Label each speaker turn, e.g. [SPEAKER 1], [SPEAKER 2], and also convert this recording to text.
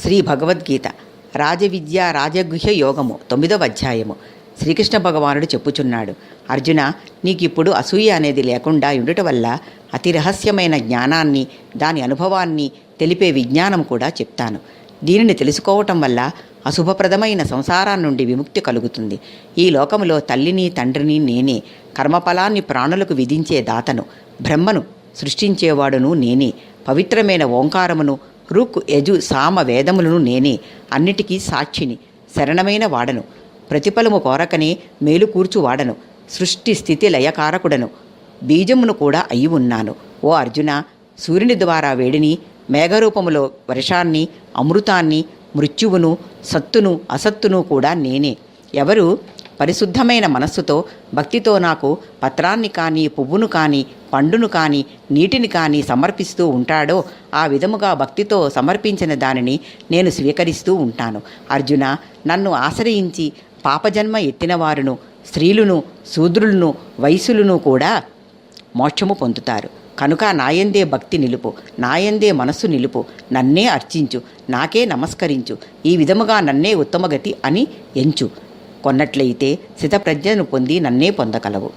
[SPEAKER 1] శ్రీ భగవద్గీత రాజవిద్య రాజగుహ్య యోగము 9వ అధ్యాయము. శ్రీకృష్ణ భగవానుడు చెప్పుచున్నాడు, అర్జున, నీకిప్పుడు అసూయ అనేది లేకుండా ఉండుట వల్ల అతి రహస్యమైన జ్ఞానాన్ని, దాని అనుభవాన్ని తెలిపే విజ్ఞానం కూడా చెప్తాను. దీనిని తెలుసుకోవటం వల్ల అశుభప్రదమైన సంసారం నుండి విముక్తి కలుగుతుంది. ఈ లోకములో తల్లిని తండ్రిని నేనే, కర్మఫలాన్ని ప్రాణులకు విధించే దాతను, బ్రహ్మను సృష్టించేవాడును నేనే, పవిత్రమైన ఓంకారమును, రుక్ యజు సామ వేదములను నేనే, అన్నిటికీ సాక్షిని, శరణమైన వాడను, ప్రతిఫలము కోరకనే మేలు కూర్చువాడను, సృష్టి స్థితి లయకారకుడను, బీజమును కూడా అయి ఉన్నాను. ఓ అర్జున, సూర్యుని ద్వారా వేడిని, మేఘరూపములో వర్షాన్ని, అమృతాన్ని, మృత్యువును, సత్తును అసత్తును కూడా నేనే. ఎవరు పరిశుద్ధమైన మనస్సుతో భక్తితో నాకు పత్రాన్ని కానీ, పువ్వును కానీ, పండును కానీ, నీటిని కానీ సమర్పిస్తూ ఉంటాడో, ఆ విధముగా భక్తితో సమర్పించిన దానిని నేను స్వీకరిస్తూ ఉంటాను. అర్జున, నన్ను ఆశ్రయించి పాపజన్మ ఎత్తిన వారును, స్త్రీలను, శూద్రులను, వైశ్యులను కూడా మోక్షము పొందుతారు. కనుక నాయందే భక్తి నిలుపు, నాయందే మనస్సు నిలుపు, నన్నే అర్చించు, నాకే నమస్కరించు, ఈ విధముగా నన్నే ఉత్తమగతి అని ఎంచు కొన్నట్లయితే స్థితప్రజ్ఞను పొంది నన్నే పొందగలవు.